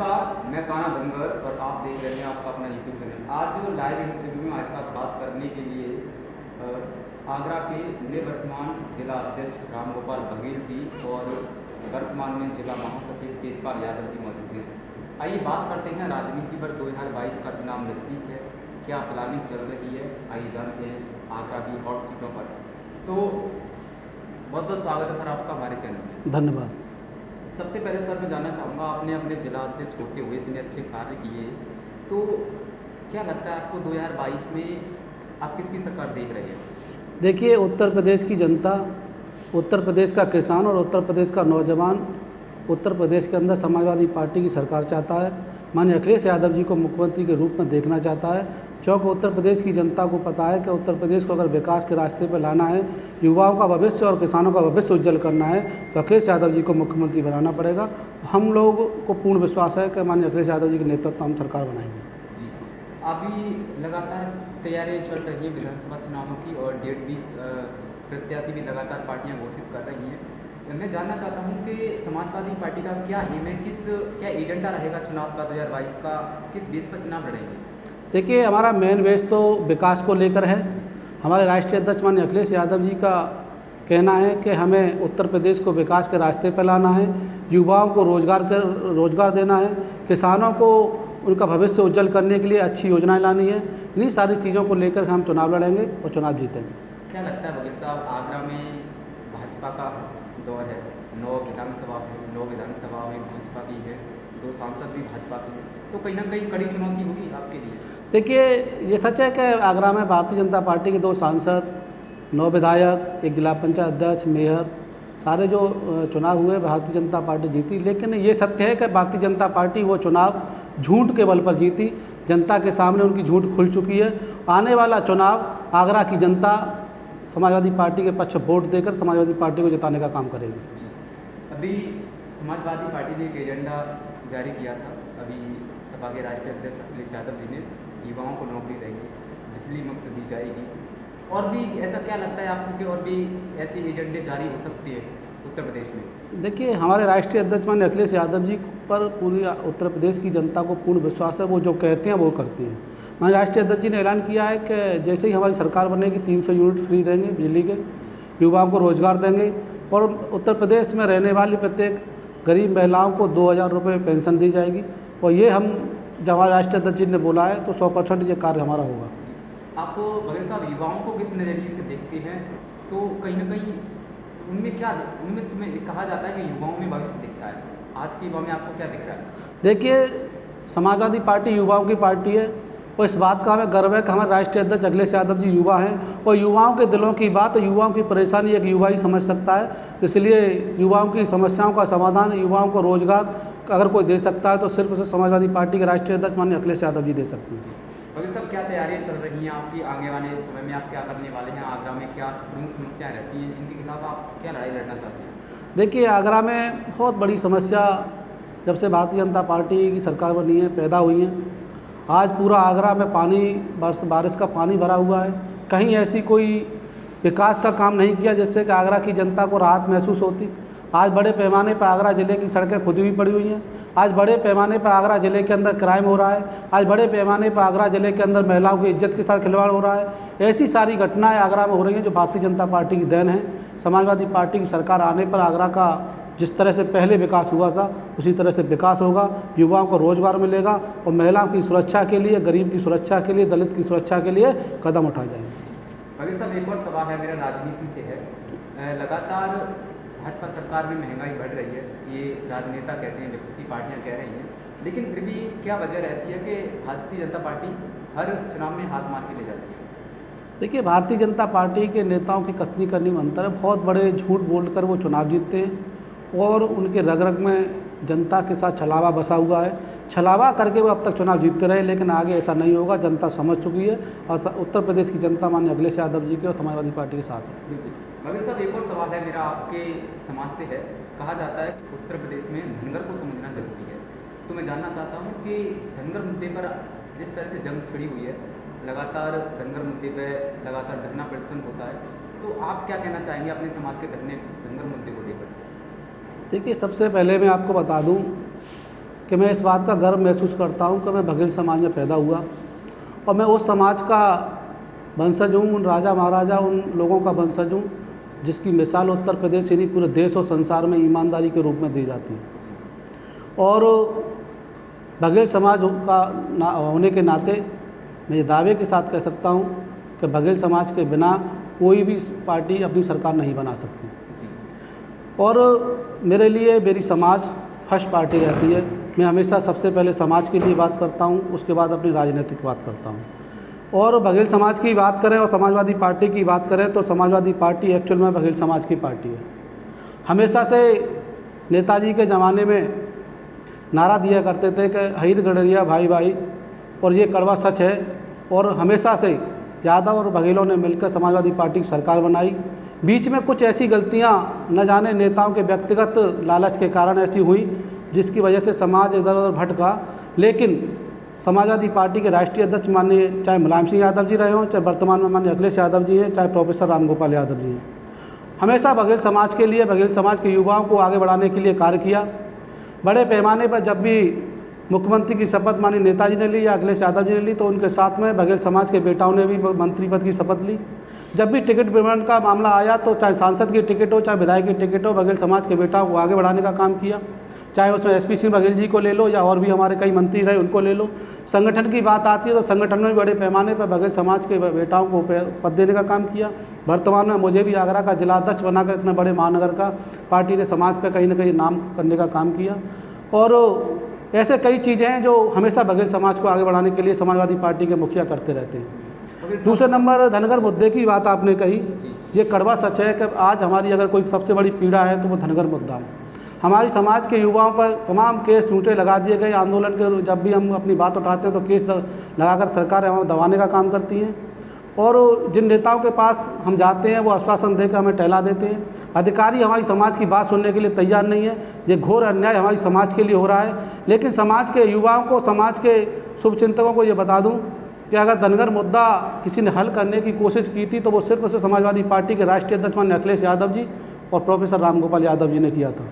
नमस्कार, मैं काना धनगर और आप देख रहे हैं आपका अपना यूट्यूब चैनल। आज जो लाइव इंटरव्यू में हमारे साथ बात करने के लिए आगरा के निवर्तमान जिला अध्यक्ष रामगोपाल बघेल जी और वर्तमान में जिला महासचिव तेजपाल यादव जी मौजूद हैं। आइए बात करते हैं राजनीति पर। 2022 का चुनाव नजदीक है, क्या प्लानिंग चल रही है, आइए जानते हैं आगरा की हॉट सीटों पर। तो बहुत बहुत स्वागत है सर आपका हमारे चैनल में। धन्यवाद। सबसे पहले सर मैं जानना चाहूँगा, आपने अपने जिला अध्यक्ष होते हुए इतने अच्छे कार्य किए, तो क्या लगता है आपको 2022 में आप किसकी सरकार देख रहे हैं? देखिए, उत्तर प्रदेश की जनता, उत्तर प्रदेश का किसान और उत्तर प्रदेश का नौजवान उत्तर प्रदेश के अंदर समाजवादी पार्टी की सरकार चाहता है। माननीय अखिलेश यादव जी को मुख्यमंत्री के रूप में देखना चाहता है, क्योंकि उत्तर प्रदेश की जनता को पता है कि उत्तर प्रदेश को अगर विकास के रास्ते पर लाना है, युवाओं का भविष्य और किसानों का भविष्य उज्जवल करना है, तो अखिलेश यादव जी को मुख्यमंत्री बनाना पड़ेगा। हम लोगों को पूर्ण विश्वास है कि माननीय अखिलेश यादव जी के नेतृत्व हम सरकार बनाएंगे। जी, अभी लगातार तैयारियाँ चल रही हैं विधानसभा चुनावों की और डेट भी प्रत्याशी भी लगातार पार्टियाँ घोषित कर रही हैं। मैं जानना चाहता हूँ कि समाजवादी पार्टी का क्या एम है, क्या एजेंडा रहेगा चुनाव का 2022 का, किस बेस पर चुनाव लड़ेंगे? देखिए, हमारा मेन बेस तो विकास को लेकर है। हमारे राष्ट्रीय अध्यक्ष माननीय अखिलेश यादव जी का कहना है कि हमें उत्तर प्रदेश को विकास के रास्ते पर लाना है, युवाओं को रोजगार देना है, किसानों को उनका भविष्य उज्जवल करने के लिए अच्छी योजनाएं लानी है। इन्हीं सारी चीज़ों को लेकर हम चुनाव लड़ेंगे और चुनाव जीतेंगे। क्या लगता है बघेल साहब, आगरा में भाजपा का दौर है, 9 विधानसभा में भाजपा की है, 2 सांसद भी भाजपा के हैं, तो कहीं ना कहीं कड़ी चुनौती होगी आपके लिए? देखिए, ये सच है कि आगरा में भारतीय जनता पार्टी के 2 सांसद, 9 विधायक, 1 जिला पंचायत अध्यक्ष, मेयर, सारे जो चुनाव हुए भारतीय जनता पार्टी जीती। लेकिन ये सत्य है कि भारतीय जनता पार्टी वो चुनाव झूठ के बल पर जीती। जनता के सामने उनकी झूठ खुल चुकी है। आने वाला चुनाव आगरा की जनता समाजवादी पार्टी के पक्ष वोट देकर समाजवादी पार्टी को जिताने का काम करेगी। अभी समाजवादी पार्टी ने एक एजेंडा जारी किया था, अभी सपा के राष्ट्रीय अध्यक्ष अखिलेश यादव जी ने, युवाओं को नौकरी देंगे, बिजली मुक्त दी जाएगी, और भी ऐसा क्या लगता है आपको कि और भी ऐसे एजेंडे जारी हो सकते हैं उत्तर प्रदेश में? देखिए, हमारे राष्ट्रीय अध्यक्ष माननीय अखिलेश यादव जी पर पूरी उत्तर प्रदेश की जनता को पूर्ण विश्वास है। वो जो कहते हैं वो करते हैं। हमारे राष्ट्रीय अध्यक्ष जी ने ऐलान किया है कि जैसे ही हमारी सरकार बनेगी 300 यूनिट फ्री देंगे बिजली के, युवाओं को रोजगार देंगे, और उत्तर प्रदेश में रहने वाली प्रत्येक गरीब महिलाओं को 2000 रुपये पेंशन दी जाएगी। और ये हम जब हमारे राष्ट्रीय अध्यक्ष जी ने बोला है तो 100% ये कार्य हमारा होगा। आप बघेल साहब युवाओं को किस नज़रिए से देखते हैं? तो कहीं ना कहीं उनमें तुम्हें कहा जाता है कि युवाओं में भविष्य दिखता है, आज के युवा में आपको क्या दिख रहा है? देखिए, समाजवादी पार्टी युवाओं की पार्टी है, और इस बात का हमें गर्व है कि हमारे राष्ट्रीय अध्यक्ष अखिलेश यादव जी युवा हैं, और युवाओं के दिलों की बात और युवाओं की परेशानी एक युवा ही समझ सकता है। इसलिए युवाओं की समस्याओं का समाधान, युवाओं को रोजगार अगर कोई दे सकता है तो सिर्फ उसे समाजवादी पार्टी के राष्ट्रीय अध्यक्ष माननीय अखिलेश यादव जी दे सकते हैं। बघेल साहब, क्या तैयारियां चल रही हैं आपकी? आगे वाले समय में आप क्या करने वाले हैं? आगरा में क्या प्रमुख समस्याएं रहती हैं, इनके खिलाफ आप क्या लड़ाई लड़ना चाहते हैं? देखिए, आगरा में बहुत बड़ी समस्या जब से भारतीय जनता पार्टी की सरकार बनी है पैदा हुई है। आज पूरा आगरा में बारिश का पानी भरा हुआ है। कहीं ऐसी कोई विकास का काम नहीं किया जिससे कि आगरा की जनता को राहत महसूस होती। आज बड़े पैमाने पर आगरा ज़िले की सड़कें खुदी हुई पड़ी हुई हैं। आज बड़े पैमाने पर आगरा ज़िले के अंदर क्राइम हो रहा है। आज बड़े पैमाने पर आगरा ज़िले के अंदर महिलाओं की इज्जत के साथ खिलवाड़ हो रहा है। ऐसी सारी घटनाएं आगरा में हो रही हैं जो भारतीय जनता पार्टी की देन है। समाजवादी पार्टी की सरकार आने पर आगरा का जिस तरह से पहले विकास हुआ था उसी तरह से विकास होगा। युवाओं को रोजगार मिलेगा और महिलाओं की सुरक्षा के लिए, गरीब की सुरक्षा के लिए, दलित की सुरक्षा के लिए कदम उठाए जाएंगे। बघेल साहब, एक और सवाल है मेरा राजनीति से है। लगातार भाजपा सरकार में महंगाई बढ़ रही है, ये राजनेता कहते हैं, विपक्षी पार्टियां कह रही हैं, लेकिन फिर भी क्या वजह रहती है कि भारतीय जनता पार्टी हर चुनाव में हाथ मार के ले जाती है? देखिए, भारतीय जनता पार्टी के नेताओं की कथनी करनी में अंतर है। बहुत बड़े झूठ बोलकर वो चुनाव जीतते हैं और उनके रग रग में जनता के साथ छलावा बसा हुआ है। छलावा करके वो अब तक चुनाव जीतते रहे, लेकिन आगे ऐसा नहीं होगा। जनता समझ चुकी है और उत्तर प्रदेश की जनता माननीय अखिलेश यादव जी के और समाजवादी पार्टी के साथ है। बघेल साहब, एक और सवाल है मेरा आपके समाज से है। कहा जाता है कि उत्तर प्रदेश में धनगर को समझना जरूरी है, तो मैं जानना चाहता हूँ कि धनगर मुद्दे पर जिस तरह से जंग छिड़ी हुई है, लगातार धनगर मुद्दे पर लगातार धरना प्रदर्शन होता है, तो आप क्या कहना चाहेंगे अपने समाज के धनगर मुद्दे को लेकर? देखिए, सबसे पहले मैं आपको बता दूं कि मैं इस बात का गर्व महसूस करता हूं कि मैं बघेल समाज में पैदा हुआ और मैं उस समाज का वंशज हूँ, उन राजा महाराजा उन लोगों का वंशज हूँ जिसकी मिसाल उत्तर प्रदेश ही नहीं पूरे देश और संसार में ईमानदारी के रूप में दी जाती है। और बघेल समाज का होने के नाते मैं ये दावे के साथ कह सकता हूँ कि बघेल समाज के बिना कोई भी पार्टी अपनी सरकार नहीं बना सकती। और मेरे लिए मेरी समाज फर्स्ट पार्टी रहती है। मैं हमेशा सबसे पहले समाज के लिए बात करता हूँ, उसके बाद अपनी राजनीतिक बात करता हूँ। और बघेल समाज की बात करें और समाजवादी पार्टी की बात करें तो समाजवादी पार्टी एक्चुअल में बघेल समाज की पार्टी है। हमेशा से नेताजी के ज़माने में नारा दिया करते थे कि हईर गडरिया भाई भाई, और ये कड़वा सच है। और हमेशा से यादव और बघेलों ने मिलकर समाजवादी पार्टी की सरकार बनाई। बीच में कुछ ऐसी गलतियां न जाने नेताओं के व्यक्तिगत लालच के कारण ऐसी हुई जिसकी वजह से समाज इधर उधर भटका। लेकिन समाजवादी पार्टी के राष्ट्रीय अध्यक्ष माननीय चाहे मुलायम सिंह यादव जी रहे हों, चाहे वर्तमान में माननीय अखिलेश यादव जी हैं, चाहे प्रोफेसर रामगोपाल यादव जी हैं, हमेशा बघेल समाज के लिए, बघेल समाज के युवाओं को आगे बढ़ाने के लिए कार्य किया। बड़े पैमाने पर जब भी मुख्यमंत्री की शपथ माननीय नेताजी ने ली या अखिलेश यादव जी ने ली तो उनके साथ में बघेल समाज के बेटाओं ने भी मंत्री पद की शपथ ली। जब भी टिकट वितरण का मामला आया तो चाहे सांसद की टिकट हो चाहे विधायक की टिकट हो, बघेल समाज के बेटाओं को आगे बढ़ाने का काम किया। चाहे उसमें एसपी सिंह बघेल जी को ले लो या और भी हमारे कई मंत्री रहे उनको ले लो। संगठन की बात आती है तो संगठन में बड़े पैमाने पर बघेल समाज के बेटाओं को पद देने का काम किया। वर्तमान में मुझे भी आगरा का जिला अध्यक्ष बनाकर इतने बड़े महानगर का पार्टी ने समाज पर कहीं ना कहीं नाम करने का काम किया। और ऐसे कई चीज़ें हैं जो हमेशा बघेल समाज को आगे बढ़ाने के लिए समाजवादी पार्टी के मुखिया करते रहते हैं। दूसरे नंबर धनगर मुद्दे की बात आपने कही, ये कड़वा सच है कि आज हमारी अगर कोई सबसे बड़ी पीड़ा है तो वो धनगर मुद्दा है। हमारी समाज के युवाओं पर तमाम केस झूठे लगा दिए गए। आंदोलन के जब भी हम अपनी बात उठाते हैं तो केस लगाकर सरकार हमें दबाने का काम करती है। और जिन नेताओं के पास हम जाते हैं वो आश्वासन देकर हमें टहला देते हैं। अधिकारी हमारी समाज की बात सुनने के लिए तैयार नहीं है। ये घोर अन्याय हमारी समाज के लिए हो रहा है। लेकिन समाज के युवाओं को, समाज के शुभचिंतकों को ये बता दूं कि अगर धनगर मुद्दा किसी ने हल करने की कोशिश की थी तो वो सिर्फ और सिर्फ समाजवादी पार्टी के राष्ट्रीय अध्यक्ष माननीय अखिलेश यादव जी और प्रोफेसर रामगोपाल यादव जी ने किया था।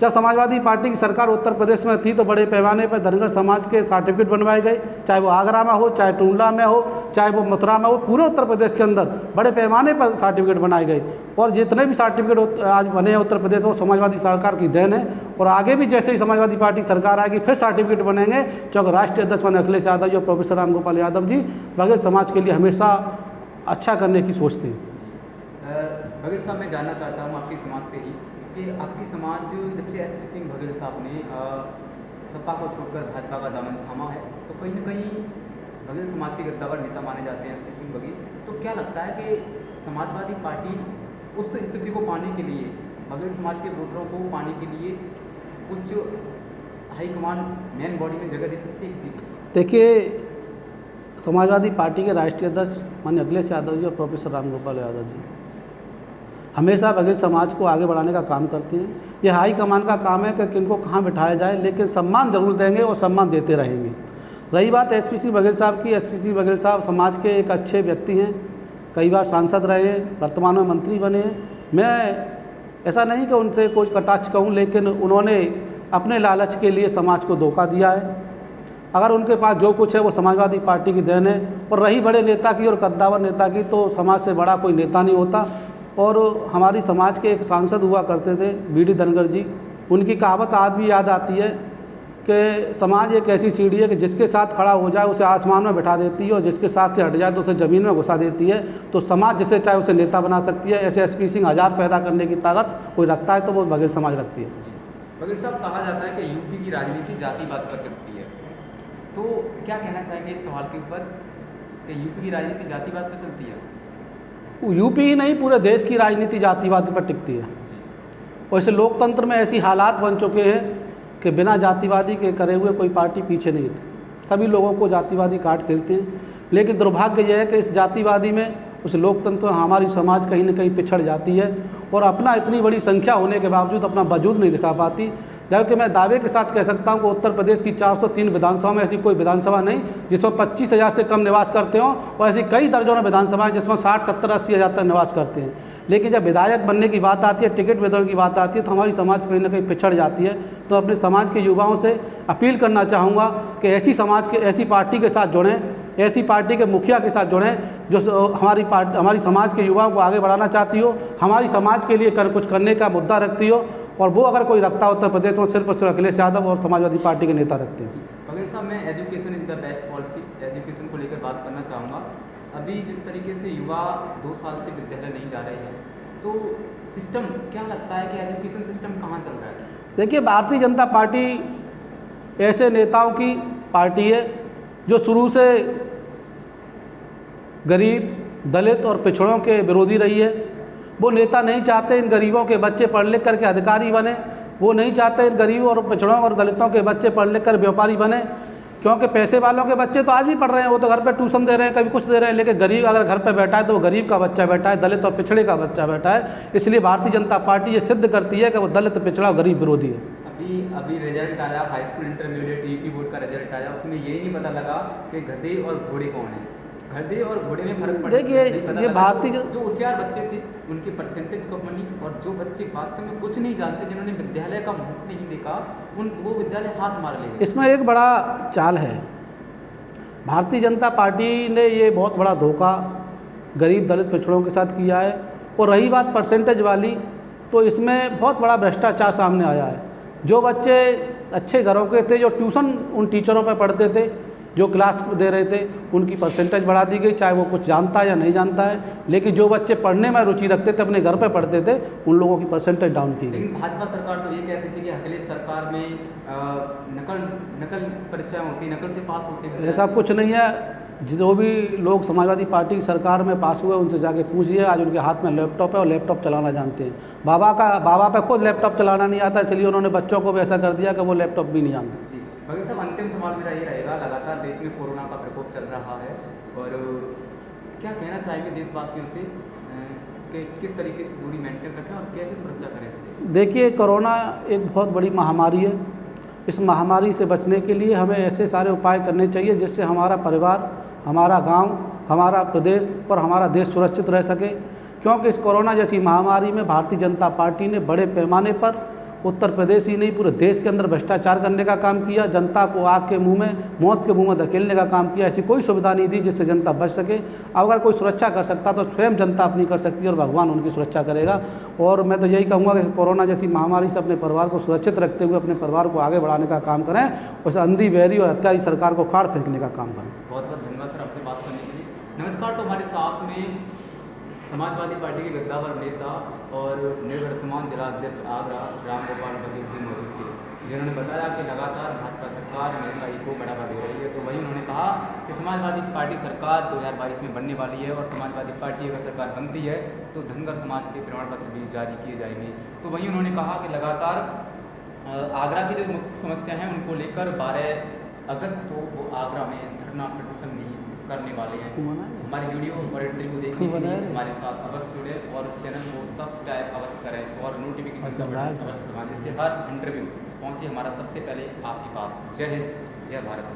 जब समाजवादी पार्टी की सरकार उत्तर प्रदेश में थी तो बड़े पैमाने पर धनगर समाज के सर्टिफिकेट बनवाए गए, चाहे वो आगरा में हो, चाहे टूंडला में हो, चाहे वो मथुरा में हो। पूरे उत्तर प्रदेश के अंदर बड़े पैमाने पर सर्टिफिकेट बनाए गए और जितने भी सर्टिफिकेट आज बने हैं उत्तर प्रदेश में समाजवादी सरकार की देन है। और आगे भी जैसे ही समाजवादी पार्टी सरकार आएगी फिर सर्टिफिकेट बनेंगे जो राष्ट्रीय अध्यक्ष माननीय अखिलेश यादव जी और प्रोफेसर रामगोपाल यादव जी बघेल समाज के लिए हमेशा अच्छा करने की सोचते हैं। बघेल साहब, मैं जानना चाहता हूँ आपकी समाज से ही कि आपकी समाज जब से एसपी सिंह बघेल साहब ने सपा को छोड़कर भाजपा का दामन थामा है तो कहीं ना कहीं बघेल समाज के गद्दावर नेता माने जाते हैं एसपी सिंह बघेल। तो क्या लगता है कि समाजवादी पार्टी उस स्थिति को पाने के लिए, बघेल समाज के वोटरों को पाने के लिए कुछ हाईकमान मेन बॉडी में जगह दे सकती है किसी को? देखिए, समाजवादी पार्टी के राष्ट्रीय अध्यक्ष माननीय अखिलेश यादव जी और प्रोफेसर रामगोपाल यादव जी हमेशा बघेल समाज को आगे बढ़ाने का काम करते हैं। यह हाई कमान का काम है कि किनको कहाँ बिठाया जाए, लेकिन सम्मान जरूर देंगे और सम्मान देते रहेंगे। रही बात एसपी सिंह बघेल साहब की, एसपी सिंह बघेल साहब समाज के एक अच्छे व्यक्ति हैं, कई बार सांसद रहे हैं, वर्तमान में मंत्री बने हैं। मैं ऐसा नहीं कि उनसे कुछ कटाक्ष कहूँ, लेकिन उन्होंने अपने लालच के लिए समाज को धोखा दिया है। अगर उनके पास जो कुछ है वो समाजवादी पार्टी की देन है। और रही बड़े नेता की और कद्दावर नेता की, तो समाज से बड़ा कोई नेता नहीं होता। और हमारी समाज के एक सांसद हुआ करते थे बीडी धनगर जी, उनकी कहावत आज भी याद आती है कि समाज एक ऐसी सीढ़ी है कि जिसके साथ खड़ा हो जाए उसे आसमान में बैठा देती है और जिसके साथ से हट जाए तो उसे ज़मीन में घुसा देती है। तो समाज जिसे चाहे उसे नेता बना सकती है। ऐसे एसपी सिंह हजार पैदा करने की ताकत कोई रखता है तो वो बघेल समाज रखती है। बघेल साहब, कहा जाता है कि यूपी की राजनीति जातिवाद पर चलती है, तो क्या कहना चाहेंगे इस सवाल के ऊपर कि यूपी की राजनीति जातिवाद पर चलती है? यूपी ही नहीं, पूरे देश की राजनीति जातिवाद पर टिकती है। वैसे लोकतंत्र में ऐसी हालात बन चुके हैं कि बिना जातिवादी के करे हुए कोई पार्टी पीछे नहीं हटती। सभी लोगों को जातिवादी काट खेलते हैं। लेकिन दुर्भाग्य यह है कि इस जातिवादी में, उस लोकतंत्र में हमारी समाज कहीं ना कहीं पिछड़ जाती है और अपना इतनी बड़ी संख्या होने के बावजूद अपना वजूद नहीं दिखा पाती। जबकि मैं दावे के साथ कह सकता हूं कि उत्तर प्रदेश की 403 विधानसभा में ऐसी कोई विधानसभा नहीं जिसमें 25,000 से कम निवास करते हों, और ऐसी कई दर्जनों विधानसभाएं जिसमें 60, 70, 80 हज़ार तक निवास करते हैं। लेकिन जब विधायक बनने की बात आती है, टिकट वितरण की बात आती है, तो हमारी समाज कहीं ना कहीं पिछड़ जाती है। तो अपने समाज के युवाओं से अपील करना चाहूँगा कि ऐसी पार्टी के साथ जुड़ें, ऐसी पार्टी के मुखिया के साथ जुड़ें जो हमारी समाज के युवाओं को आगे बढ़ाना चाहती हो, हमारी समाज के लिए कुछ करने का मुद्दा रखती हो, और वो अगर कोई रखता हो उत्तर प्रदेश तो सिर्फ और सिर्फ अखिलेश यादव और समाजवादी पार्टी के नेता रखते हैं। बघेल साहब, मैं education is the best policy, education को लेकर बात करना चाहूँगा। अभी जिस तरीके से युवा 2 साल से विद्यालय नहीं जा रहे हैं, तो सिस्टम क्या लगता है कि एजुकेशन सिस्टम कहाँ चल रहा है? देखिए, भारतीय जनता पार्टी ऐसे नेताओं की पार्टी है जो शुरू से गरीब, दलित और पिछड़ों के विरोधी रही है। वो नेता नहीं चाहते इन गरीबों के बच्चे पढ़ लिख करके अधिकारी बने, वो नहीं चाहते इन गरीबों और पिछड़ों और दलितों के बच्चे पढ़ लिख कर व्यापारी बने, क्योंकि पैसे वालों के बच्चे तो आज भी पढ़ रहे हैं, वो तो घर पे ट्यूशन दे रहे हैं, कभी कुछ दे रहे हैं, लेकिन गरीब अगर घर पे बैठा है तो वो गरीब का बच्चा बैठा है, दलित और पिछड़े का बच्चा बैठा है। इसलिए भारतीय जनता पार्टी ये सिद्ध करती है कि वो दलित, पिछड़ा और गरीब विरोधी है। अभी रिजल्ट आया, high school intermediate UP board का रिजल्ट आया, उसमें यही नहीं पता लगा कि गधे और घोड़े कौन है। गधे और घोड़े में फर्क पड़ा। देखिए, ये भारतीय जो होशियार बच्चे थे उनके परसेंटेज कम बनी, और जो बच्चे वास्तव में कुछ नहीं जानते, जिन्होंने विद्यालय का मुख नहीं देखा, वो विद्यालय हाथ मार ले। इसमें एक बड़ा चाल है। भारतीय जनता पार्टी ने ये बहुत बड़ा धोखा गरीब, दलित, पिछड़ों के साथ किया है। और रही बात परसेंटेज वाली, तो इसमें बहुत बड़ा भ्रष्टाचार सामने आया है। जो बच्चे अच्छे घरों के थे, जो ट्यूशन उन टीचरों पर पढ़ते थे, जो क्लास दे रहे थे, उनकी परसेंटेज बढ़ा दी गई, चाहे वो कुछ जानता है या नहीं जानता है। लेकिन जो बच्चे पढ़ने में रुचि रखते थे, अपने घर पे पढ़ते थे, उन लोगों की परसेंटेज डाउन की गई। लेकिन भाजपा सरकार तो ये कहती थी कि अखिलेश सरकार में नकल परीक्षाएं होती, नकल से पास होते हैं। ऐसा कुछ नहीं है। जो भी लोग समाजवादी पार्टी की सरकार में पास हुए, उनसे जाके पूछिए। आज उनके हाथ में लैपटॉप है और लैपटॉप चलाना जानते हैं। बाबा पे खुद लैपटॉप चलाना नहीं आता, इसलिए उन्होंने बच्चों को भी ऐसा कर दिया कि वो लैपटॉप भी नहीं जानते। बघेल साहब, अंतिम सवाल मेरा ये रहेगा, लगातार देश में कोरोना का प्रकोप चल रहा है, और क्या कहना चाहेंगे देशवासियों से कि किस तरीके से दूरी मेंटेन रखें और कैसे सुरक्षा करें इससे? देखिए, कोरोना एक बहुत बड़ी महामारी है। इस महामारी से बचने के लिए हमें ऐसे सारे उपाय करने चाहिए जिससे हमारा परिवार, हमारा गांव, हमारा प्रदेश और हमारा देश सुरक्षित रह सके। क्योंकि इस कोरोना जैसी महामारी में भारतीय जनता पार्टी ने बड़े पैमाने पर उत्तर प्रदेश ही नहीं, पूरे देश के अंदर भ्रष्टाचार करने का काम किया, जनता को आग के मुंह में, मौत के मुंह में धकेलने का काम किया। ऐसी कोई सुविधा नहीं दी जिससे जनता बच सके। अगर कोई सुरक्षा कर सकता तो स्वयं जनता अपनी कर सकती है, और भगवान उनकी सुरक्षा करेगा। और मैं तो यही कहूँगा कि कोरोना जैसी महामारी से अपने परिवार को सुरक्षित रखते हुए अपने परिवार को आगे बढ़ाने का काम करें, उस अंधी, बहरी और हत्यारी सरकार को खाड़ फेंकने का काम करें। बहुत बहुत धन्यवाद सर आपसे बात करने के लिए। नमस्कार। तो हमारे साथ में समाजवादी पार्टी के गद्दावर नेता और निवर्तमान जिलाध्यक्ष आगरा राम गोपाल बघेल जी मौजूद थे, जिन्होंने बताया कि लगातार भाजपा सरकार महंगाई को बढ़ावा दे रही है। तो वहीं उन्होंने कहा कि समाजवादी पार्टी सरकार 2022 में बनने वाली है, और समाजवादी पार्टी अगर सरकार बनती है तो धनगर समाज के प्रमाण पत्र भी जारी किए जाएंगे। तो वहीं उन्होंने कहा कि लगातार आगरा की जो मुख्य समस्या हैं उनको लेकर 12 अगस्त को वो आगरा में धरना प्रदर्शन भी करने वाले हैं। हमारी वीडियो और इंटरव्यू देखने के लिए हमारे साथ अवश्य जुड़े और चैनल को सब्सक्राइब अवश्य करें और नोटिफिकेशन का बटन अवश्य दबाएं, जिससे हर इंटरव्यू पहुंचे हमारा सबसे पहले आपके पास। जय हिंद, जय भारत।